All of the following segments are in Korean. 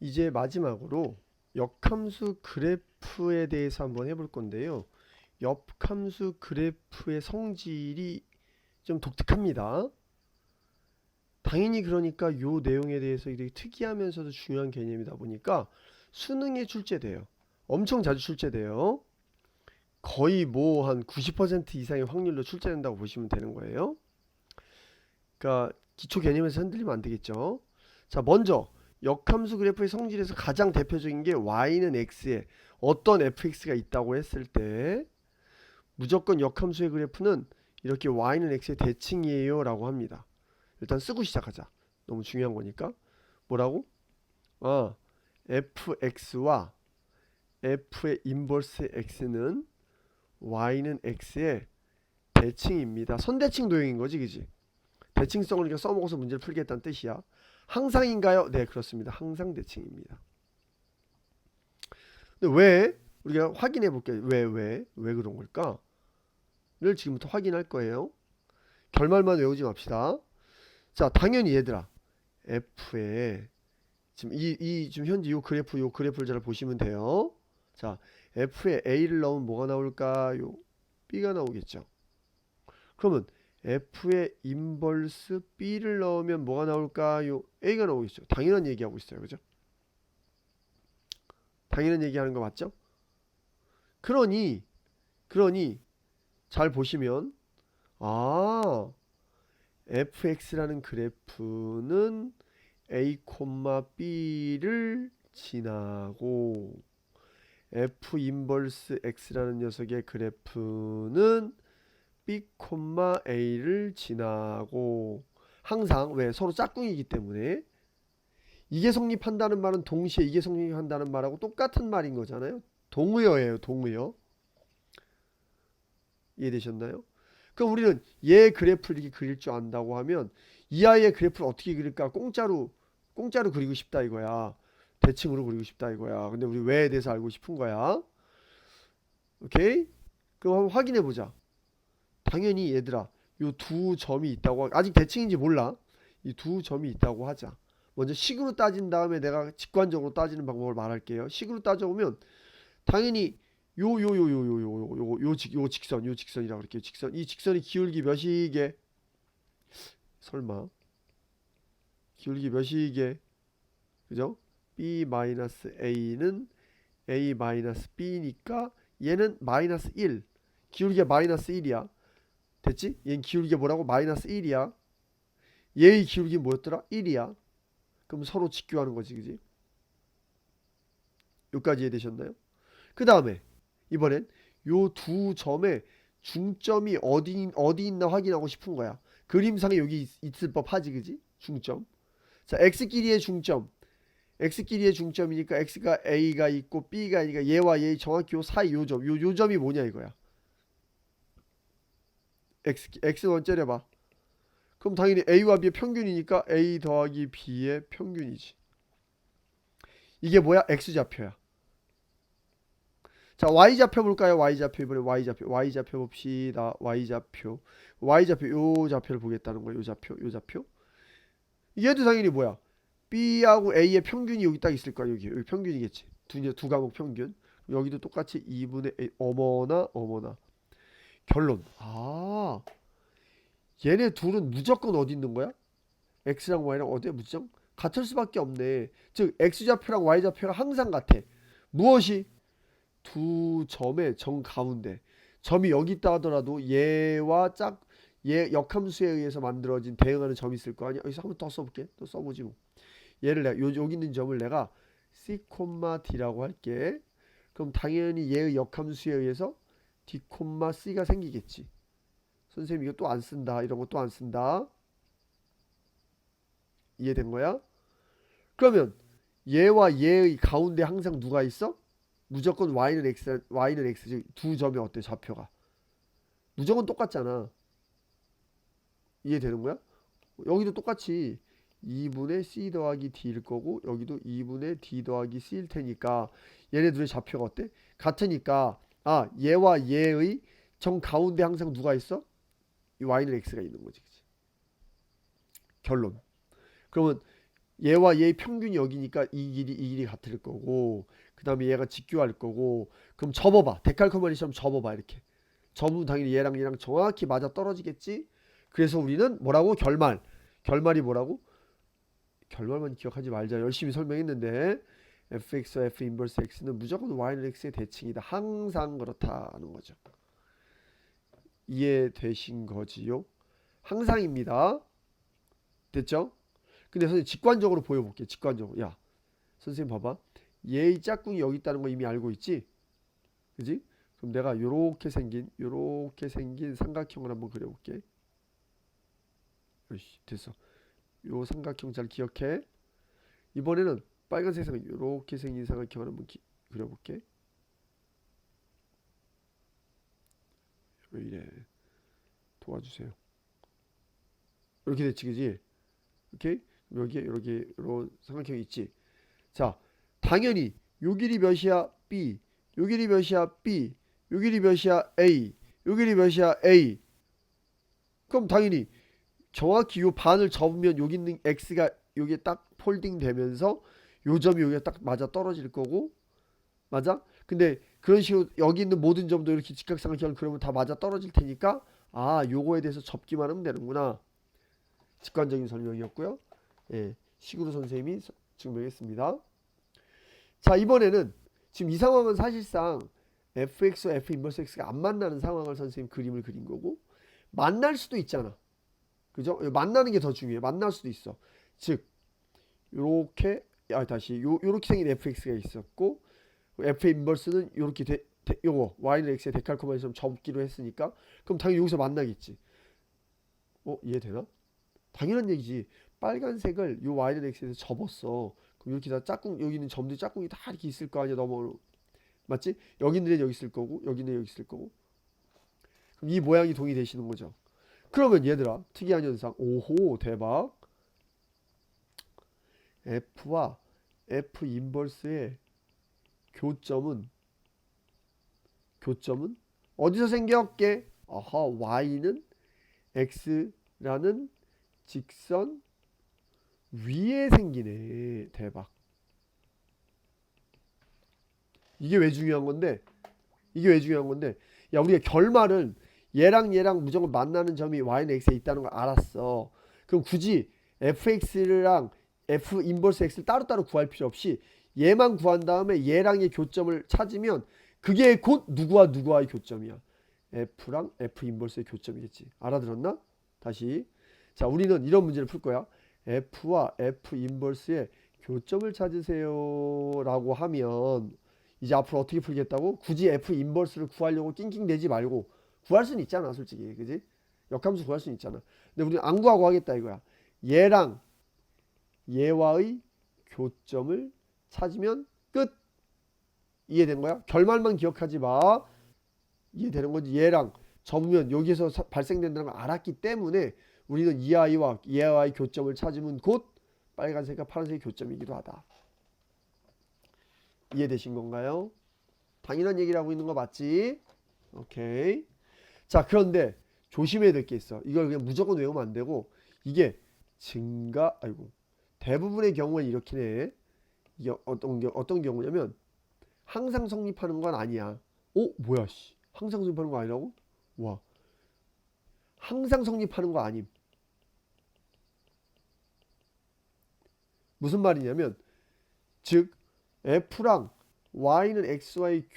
이제 마지막으로 역함수 그래프에 대해서 한번 해볼 건데요. 역함수 그래프의 성질이 좀 독특합니다. 당연히 그러니까 요 내용에 대해서 되게 특이하면서도 중요한 개념이다 보니까 수능에 출제돼요. 엄청 자주 출제돼요. 거의 뭐 한 90% 이상의 확률로 출제된다고 보시면 되는 거예요. 그러니까 기초 개념에서 흔들리면 안 되겠죠. 자, 먼저 역함수 그래프의 성질에서 가장 대표적인 게 y는 x에 어떤 fx가 있다고 했을 때 무조건 역함수의 그래프는 이렇게 y는 x의 대칭이에요 라고 합니다. 일단 쓰고 시작하자. 너무 중요한 거니까. 뭐라고? 아, fx와 f의 인버스 x는 y는 x의 대칭입니다. 선대칭 도형인 거지, 그지? 대칭성을 우리가 써먹어서 문제를 풀겠다는 뜻이야. 항상인가요? 네, 그렇습니다. 항상 대칭입니다. 근데 왜? 우리가 확인해 볼게요. 왜 그런 걸까? 를 지금부터 확인할 거예요. 결말만 외우지 맙시다. 자, 당연히 얘들아. F에 지금 지금 현재 요 그래프를 잘 보시면 돼요. 자, F에 A를 넣으면 뭐가 나올까요? B가 나오겠죠. 그러면 F에 인버스 B를 넣으면 뭐가 나올까요? A가 나오겠죠. 당연한 얘기하고 있어요. 그죠? 당연한 얘기하는 거 맞죠? 그러니 잘 보시면 아, fx라는 그래프는 a, b를 지나고 f 인버스 x라는 녀석의 그래프는 b, a를 지나고 항상 왜 서로 짝꿍이기 때문에 이게 성립한다는 말은 동시에 이게 성립한다는 말하고 똑같은 말인 거잖아요. 동의어예요, 동의어. 이해되셨나요? 그럼 우리는 얘 그래프를 이렇게 그릴 줄 안다고 하면 이 아이의 그래프를 어떻게 그릴까? 공짜로 그리고 싶다 이거야. 대칭으로 그리고 싶다 이거야. 근데 우리 왜에 대해서 알고 싶은 거야. 오케이? 그럼 한번 확인해 보자. 당연히 얘들아, 요 두 점이 있다고 아직 대칭인지 몰라. 이 두 점이 있다고 하자. 먼저 식으로 따진 다음에 내가 직관적으로 따지는 방법을 말할게요. 식으로 따져보면 당연히 요 직선이라고 그럴게요. 직선. 이 직선이 기울기 몇이게? 설마. 기울기 몇이게? 그죠? b-a는 a-b니까 얘는 마이너스 1. 기울기가 마이너스 1이야. 됐지? 얘는 기울기가 뭐라고? 마이너스 1이야. 얘의 기울기는 뭐였더라? 1이야. 그럼 서로 직교하는 거지, 그지? 여기까지 이해되셨나요? 그 다음에 이번엔 요 두 점의 중점이 어디 있나 확인하고 싶은 거야. 그림상에 여기 있을 법하지, 그지? 중점. 자, x끼리의 중점. x끼리의 중점이니까 x가 a가 있고 b가 있으니까 얘와 얘 정확히 요 사이 요 점이 뭐냐 이거야. x는 째려봐. 그럼 당연히 a와 b의 평균이니까 a 더하기 b의 평균이지. 이게 뭐야? x좌표야. 자, y좌표 볼까요? y좌표 이번에 y좌표 봅시다. y좌표 요 좌표를 보겠다는 거야. 요 좌표. 얘도 당연히 뭐야? b하고 a의 평균이 여기 딱 있을 거야. 여기 평균이겠지. 두 과목 평균. 여기도 똑같이 2분의 a. 어머나. 결론. 아, 얘네 둘은 무조건 어디 있는 거야? x랑 y랑 어디에 무조건 같을 수밖에 없네. 즉 x좌표랑 y좌표랑 항상 같아. 무엇이? 두 점의 정 가운데 점이 여기 있다 하더라도 얘 역함수에 의해서 만들어진 대응하는 점이 있을 거 아니야. 여기서 한번 더 써볼게. 또 써보지 뭐. 얘를 내가 여기 있는 점을 내가 c, d라고 할게. 그럼 당연히 얘의 역함수에 의해서 d, c가 생기겠지. 선생님 이거 또 안 쓴다. 이런 거 또 안 쓴다. 이해된 거야? 그러면 얘와 얘의 가운데 항상 누가 있어? 무조건 y는 x 두 점이 어때? 좌표가 무조건 똑같잖아. 이해되는 거야? 여기도 똑같이 2분의 c 더하기 d일 거고 여기도 2분의 d 더하기 c일 테니까 얘네들의 좌표가 어때? 같으니까 얘와 얘의 정 가운데 항상 누가 있어? 이 y는 x가 있는 거지. 그치? 결론. 그러면 얘와 얘의 평균이 여기니까 이 길이 같을 거고, 그 다음에 얘가 직교할 거고. 그럼 접어봐. 데칼코마니처럼 접어봐. 이렇게 접으면 당연히 얘랑 얘랑 정확히 맞아 떨어지겠지. 그래서 우리는 뭐라고? 결말이 뭐라고? 결말만 기억하지 말자. 열심히 설명했는데 fx와 f 인버스 x는 무조건 y는 x의 대칭이다. 항상 그렇다는 거죠. 이해되신 거지요? 항상입니다. 됐죠? 근데 선생님 직관적으로 보여볼게. 직관적으로. 야, 선생님 봐봐. 얘의 짝꿍이 여기 있다는 거 이미 알고 있지? 그지? 그럼 내가 요렇게 생긴 삼각형을 한번 그려볼게. 으이씨, 됐어. 요 삼각형 잘 기억해. 이번에는 빨간색 삼각형, 요렇게 생긴 삼각형을 한번 그려볼게. 왜 이래? 도와주세요. 이렇게 됐지, 그지? 오케이? 여기에 이렇게 이런 삼각형이 있지. 자, 당연히 요 길이 몇이야? B. 요 길이 몇이야? B. 요 길이 몇이야? A. 요 길이 몇이야? A. 그럼 당연히 정확히 요 반을 접으면 여기 있는 X가 여기에 딱 폴딩 되면서 요 점이 여기에 딱 맞아 떨어질 거고. 맞아? 근데 그런 식으로 여기 있는 모든 점도 이렇게 직각삼각형을 그러면 다 맞아 떨어질 테니까, 아, 요거에 대해서 접기만 하면 되는구나. 직관적인 설명이었고요. 예, 식으로 선생님이 증명했습니다. 자, 이번에는 지금 이 상황은 사실상 fx와 f 인버스 x가 안 만나는 상황을 선생님 그림을 그린 거고, 만날 수도 있잖아. 그죠? 만나는 게 더 중요해. 만날 수도 있어. 즉 요렇게, 요렇게 생긴 fx가 있었고, f 인버스는 요렇게 요거 y는 x의 데칼코마니처럼 접기로 했으니까, 그럼 당연히 여기서 만나겠지. 이해되나? 당연한 얘기지. 빨간색을 요 y는 x에서 접었어. 그럼 이렇게 다 짝꿍, 여기 있는 점들이 짝꿍이 다 이렇게 있을 거 아니야. 너무 맞지? 여기 있는 애 여기 있을 거고, 여기 있는 애 여기 있을 거고. 그럼 이 모양이 동의되시는 거죠. 그러면 얘들아, 특이한 현상. 오호, 대박. f와 f 인버스의 교점은 어디서 생겼게? 아하, y는 x라는 직선 위에 생기네. 대박. 이게 왜 중요한 건데? 야, 우리가 결말은 얘랑 무조건 만나는 점이 y는 x에 있다는 걸 알았어. 그럼 굳이 fx랑 f 인버스 x를 따로따로 구할 필요 없이 얘만 구한 다음에 얘랑의 교점을 찾으면 그게 곧 누구와의 교점이야. f랑 f 인버스의 교점이겠지. 알아들었나? 다시. 자, 우리는 이런 문제를 풀 거야. f와 f 인버스의 교점을 찾으세요 라고 하면 이제 앞으로 어떻게 풀겠다고? 굳이 f 인버스를 구하려고 낑낑대지 말고, 구할 수는 있잖아, 솔직히. 그지? 역함수 구할 수는 있잖아. 근데 우리는 안 구하고 하겠다 이거야. 얘랑 얘와의 교점을 찾으면 끝. 이해된 거야? 결말만 기억하지 마. 이해되는 거지? 얘랑 접으면 여기에서 발생된다는 걸 알았기 때문에 우리는 이 아이와 얘와의 교점을 찾으면 곧 빨간색과 파란색의 교점이기도 하다. 이해되신 건가요? 당연한 얘기를 하고 있는 거 맞지? 오케이. 자, 그런데 조심해야 될 게 있어. 이걸 그냥 무조건 외우면 안 되고, 이게 대부분의 경우에 이렇게 해. 이게 어떤 경우냐면 항상 성립하는 건 아니야. 뭐야, 씨. 항상 성립하는 거 아니라고? 와. 항상 성립하는 거 아님. 무슨 말이냐면, 즉 f랑 y는 x와의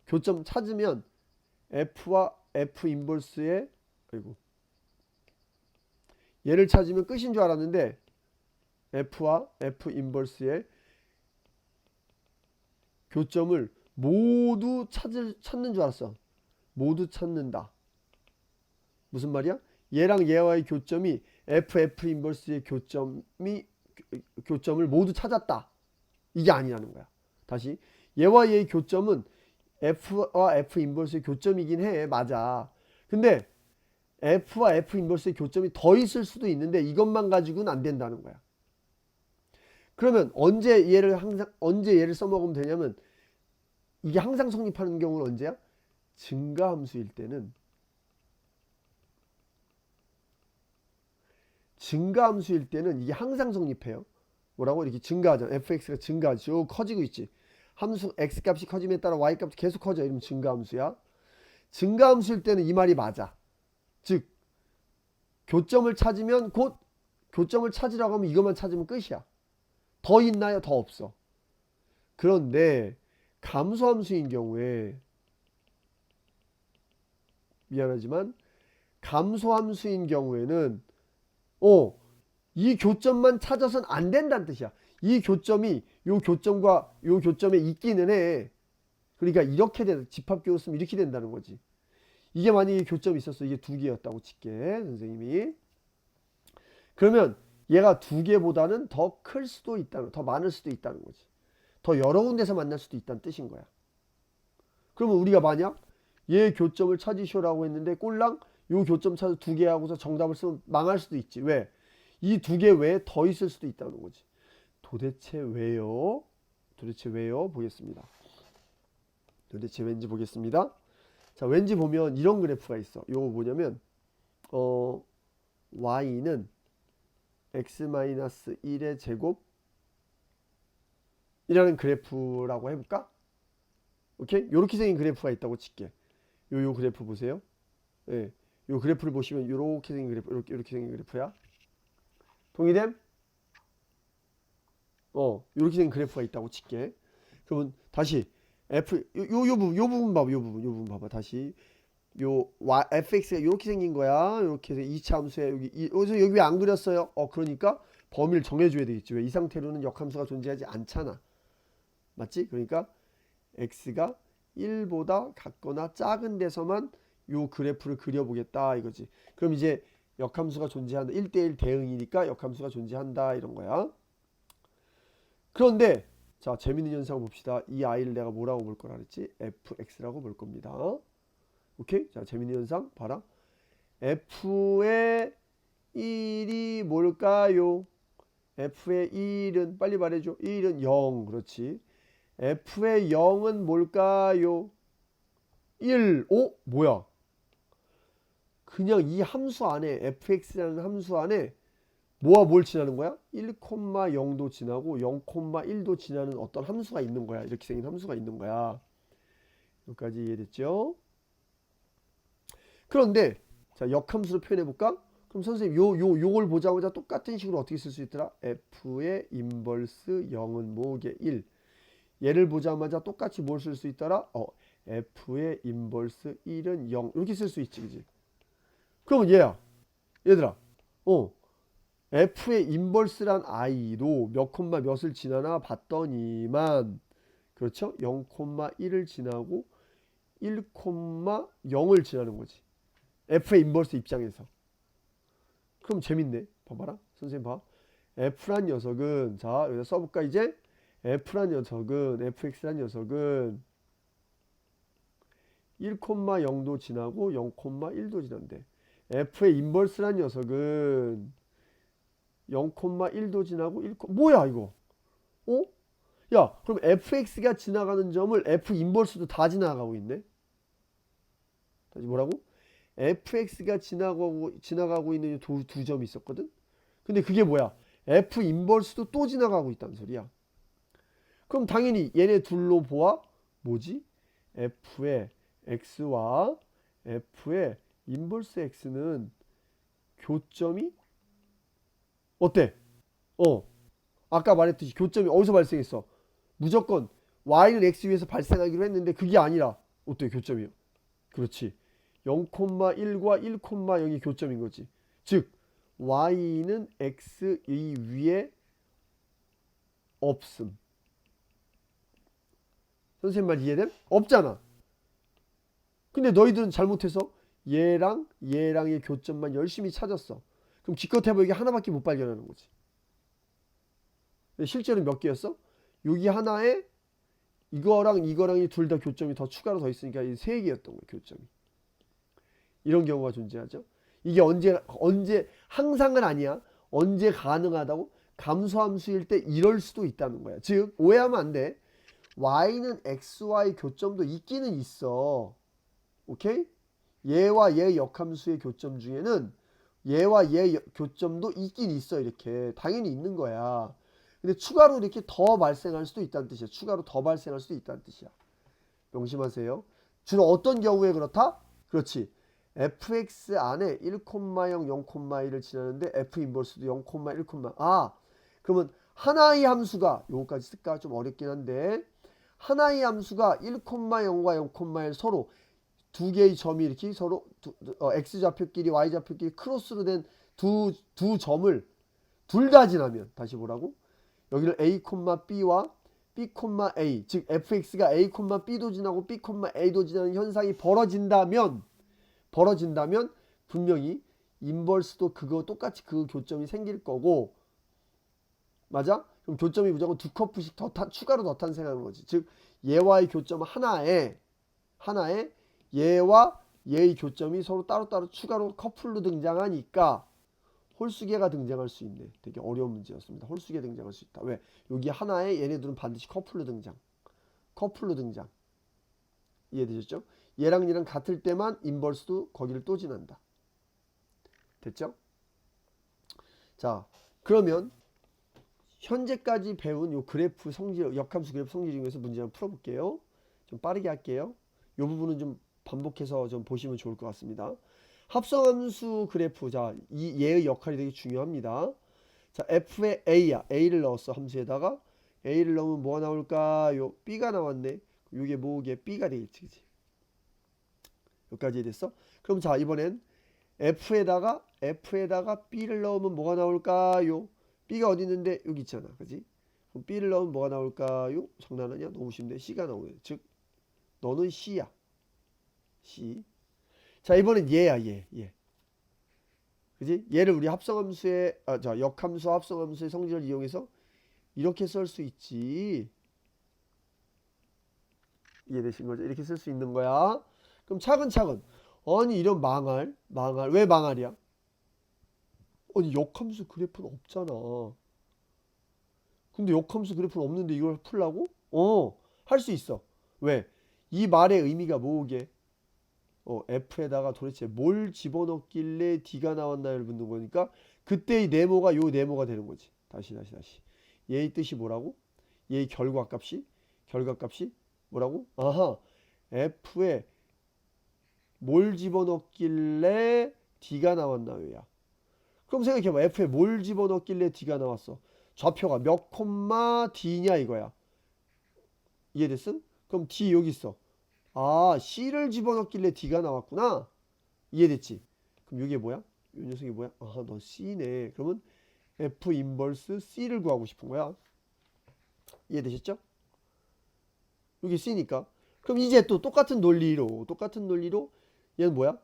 교점 찾으면 f와 f 인버스의 얘를 찾으면 끝인 줄 알았는데 f와 f 인버스의 교점을 모두 찾는 줄 알았어. 모두 찾는다. 무슨 말이야? 얘랑 얘와의 교점이 f 인버스의 교점을 모두 찾았다. 이게 아니라는 거야. 다시. 얘와 얘의 교점은 f와 f 인버스의 교점이긴 해. 맞아. 근데 f와 f 인버스의 교점이 더 있을 수도 있는데 이것만 가지고는 안 된다는 거야. 그러면 언제 얘를 써먹으면 되냐면, 이게 항상 성립하는 경우는 언제야? 증가함수일 때는 증가함수일 때는 이게 항상 성립해요. 뭐라고? 이렇게 증가하잖아. fx가 증가하죠. 쭉 커지고 있지. 함수 x값이 커짐에 따라 y값이 계속 커져. 이러면 증가함수야. 증가함수일 때는 이 말이 맞아. 즉 교점을 찾으면 곧 교점을 찾으라고 하면 이것만 찾으면 끝이야. 더 있나요? 더 없어. 그런데 감소함수인 경우에 미안하지만 감소함수인 경우에는 이 교점만 찾아서는 안 된다는 뜻이야. 이 교점이 요 교점과 요 교점에 있기는 해. 그러니까 이렇게 집합교로 쓰면 이렇게 된다는 거지. 이게 만약에 교점이 있었어. 이게 두 개였다고 칠게. 선생님이. 그러면 얘가 두 개보다는 더 클 수도 있다는, 더 많을 수도 있다는 거지. 더 여러 군데서 만날 수도 있다는 뜻인 거야. 그러면 우리가 만약 얘 교점을 찾으시오라고 했는데 꼴랑 요 교점 찾아 두 개 하고서 정답을 쓰면 망할 수도 있지. 왜? 이 두 개 외에 더 있을 수도 있다는 거지. 도대체 왜요? 도대체 왜요? 보겠습니다. 도대체 왠지 보겠습니다. 자, 왠지 보면 이런 그래프가 있어. 요거 뭐냐면 y는 x-1의 제곱 이라는 그래프라고 해볼까? 오케이? 요렇게 생긴 그래프가 있다고 칠게. 요 그래프 보세요. 예. 요 그래프를 보시면 요렇게 생긴 그래프, 요렇게 생긴 그래프야. 동의됨? 요렇게 생긴 그래프가 있다고 칠게. 그러면 다시 요 부분 봐봐. 요 부분 봐봐. 다시 fx가 요렇게 생긴 거야. 요렇게 해서 2차 함수에 여기 왜 안 그렸어요? 그러니까 범위를 정해줘야 되겠지. 왜? 이 상태로는 역함수가 존재하지 않잖아. 맞지? 그러니까 x가 1보다 같거나 작은 데서만 요 그래프를 그려보겠다 이거지. 그럼 이제 역함수가 존재한다. 1대1 대응이니까 역함수가 존재한다 이런 거야. 그런데 자, 재밌는 현상 봅시다. 이 a를 내가 뭐라고 볼 거라 그랬지? fx라고 볼 겁니다. 오케이? 자, 재밌는 현상 봐라. f의 1이 뭘까요? f의 1은 빨리 말해줘. 1은 0. 그렇지. f의 0은 뭘까요? 1. 뭐야? 그냥 이 함수 안에 fx라는 함수 안에 뭐와 뭘 지나는 거야? 1,0도 지나고 0,1도 지나는 어떤 함수가 있는 거야. 이렇게 생긴 함수가 있는 거야. 여기까지 이해됐죠? 그런데 자, 역함수로 표현해 볼까? 그럼 선생님 요걸 보자마자 똑같은 식으로 어떻게 쓸 수 있더라? f의 인버스 0은 뭐게? 1. 얘를 보자마자 똑같이 뭘 쓸 수 있더라? f의 인버스 1은 0. 이렇게 쓸 수 있지, 그지? 그러면 얘들아, f의 인버스란 i도 몇 콤마 몇을 지나나 봤더니만, 그렇죠? 0,1을 지나고 1,0을 지나는 거지. f의 인버스 입장에서. 그럼 재밌네. 봐봐라. 선생님 봐. f란 녀석은, 자, 여기다 써볼까, 이제? f란 녀석은, fx란 녀석은 1,0도 지나고 0,1도 지난대. f의 인버스란 녀석은 0,1도 지나고 1, 뭐야 이거? 야, 그럼 fx가 지나가는 점을 f 인버스도 다 지나가고 있네. 다시 뭐라고? fx가 지나가고 있는 두 점이 있었거든. 근데 그게 뭐야? f 인버스도 또 지나가고 있다는 소리야. 그럼 당연히 얘네 둘로 보아 뭐지? f의 x와 f의 인버스 x는 교점이 어때? 아까 말했듯이 교점이 어디서 발생했어? 무조건 y는 x 위에서 발생하기로 했는데 그게 아니라 어때? 교점이요. 그렇지. 0,1과 1,0이 교점인 거지. 즉 y는 x 이 위에 없음. 선생님 말 이해됨? 없잖아. 근데 너희들은 잘못해서 얘랑의 교점만 열심히 찾았어. 그럼 기껏 해봐 이게 하나밖에 못 발견하는 거지. 실제로 몇 개였어? 여기 하나에 이거랑이 둘 다 교점이 더 추가로 더 있으니까 이 세 개였던 거예요. 교점이. 이런 경우가 존재하죠. 이게 언제 항상은 아니야. 언제 가능하다고? 감소함수일 때 이럴 수도 있다는 거야. 즉 오해하면 안 돼. y는 xy 교점도 있기는 있어. 오케이? 얘와 얘 역함수의 교점 중에는 얘와 얘 교점도 있긴 있어. 이렇게 당연히 있는 거야. 근데 추가로 이렇게 더 발생할 수도 있다는 뜻이야. 추가로 더 발생할 수도 있다는 뜻이야. 명심하세요. 주로 어떤 경우에 그렇다? 그렇지. fx 안에 1,0, 0,1을 지나는데 f 인버스도 0,1, 아, 그러면 하나의 함수가 요거까지 쓸까? 좀 어렵긴 한데 하나의 함수가 1,0과 0,1 서로 두 개의 점이 이렇게 서로 x좌표끼리 y좌표끼리 크로스로 된 두 점을 둘 다 지나면 다시 보라고? 여기를 a, b와 b, a 즉 fx가 a, b도 지나고 b, a도 지나는 현상이 벌어진다면 분명히 인버스도 그거 똑같이 그 교점이 생길 거고 맞아? 그럼 교점이 무조건 두 커프씩 추가로 더 탄생하는 거지. 즉 얘와의 교점 하나에 얘와 얘의 교점이 서로 따로따로 추가로 커플로 등장하니까 홀수계가 등장할 수 있네. 되게 어려운 문제였습니다. 홀수계 등장할 수 있다. 왜? 여기 하나에 얘네들은 반드시 커플로 등장. 이해되셨죠? 얘랑 같을 때만 인버스도 거기를 또 지난다. 됐죠? 자, 그러면 현재까지 배운 요 그래프 성질, 역함수 그래프 성질 중에서 문제 한번 풀어볼게요. 좀 빠르게 할게요. 요 부분은 좀 반복해서 좀 보시면 좋을 것 같습니다. 합성함수 그래프, 자, 이 얘의 역할이 되게 중요합니다. 자, f에 a야. a를 넣었어. 함수에다가 a를 넣으면 뭐가 나올까요? b가 나왔네. 이게 뭐게? b가 되겠지, 그치? 여기까지 됐어? 그럼 자, 이번엔 f에다가 b를 넣으면 뭐가 나올까요? b가 어디 있는데 여기 있잖아, 그지? 그럼 b를 넣으면 뭐가 나올까요? 장난하냐? 너무 쉽네. c가 나오네. 즉 너는 c야. c. 자, 이번엔 얘야, 얘. 그지? 얘를 우리 합성함수의 자, 역함수 합성함수의 성질을 이용해서 이렇게 쓸 수 있지. 이해되신 거죠? 이렇게 쓸 수 있는 거야. 그럼 차근차근. 아니 이런 망할. 왜 망할이야? 아니 역함수 그래프는 없잖아. 근데 역함수 그래프는 없는데 이걸 풀라고? 할 수 있어. 왜? 이 말의 의미가 뭐게? f에다가 도대체 뭘 집어넣길래 d가 나왔나를 묻는 거니까 그때의 네모가 요 네모가 되는 거지. 다시. 얘의 뜻이 뭐라고? 얘의 결과값이 뭐라고? 아하, f에 뭘 집어넣길래 d가 나왔나요야. 그럼 생각해봐. f에 뭘 집어넣길래 d가 나왔어? 좌표가 몇 콤마 d냐 이거야. 이해됐음? 그럼 d 여기 있어. 아, c를 집어넣길래 d가 나왔구나. 이해됐지? 그럼 이게 뭐야? 이 녀석이 뭐야? 아, 너 c네. 그러면 f 인버스 c를 구하고 싶은 거야. 이해되셨죠? 여기 c니까. 그럼 이제 또 똑같은 논리로 얘는 뭐야?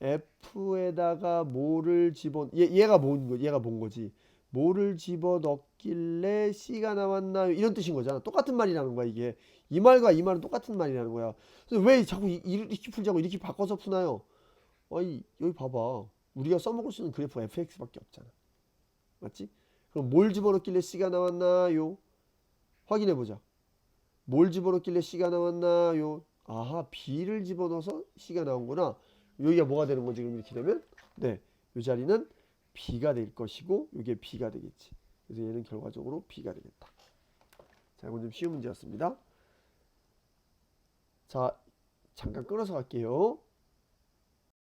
f에다가 뭐를 얘가 뭔 거지? 뭐를 집어넣길래 c가 나왔나요? 이런 뜻인 거잖아. 똑같은 말이라는 거야, 이게. 이 말과 이 말은 똑같은 말이라는 거야. 그래서 왜 자꾸 이렇게 풀자고 이렇게 바꿔서 푸나요? 아니, 여기 봐봐. 우리가 써먹을 수 있는 그래프가 fx밖에 없잖아. 맞지? 그럼 뭘 집어넣길래 c가 나왔나요? 확인해 보자. 뭘 집어넣길래 c가 나왔나요? 아하, b를 집어넣어서 c가 나온구나. 여기가 뭐가 되는 거지? 그럼 이렇게 되면 네, 이 자리는 b가 될 것이고 이게 b가 되겠지. 그래서 얘는 결과적으로 b가 되겠다. 자, 이건 좀 쉬운 문제였습니다. 자, 잠깐 끊어서 갈게요.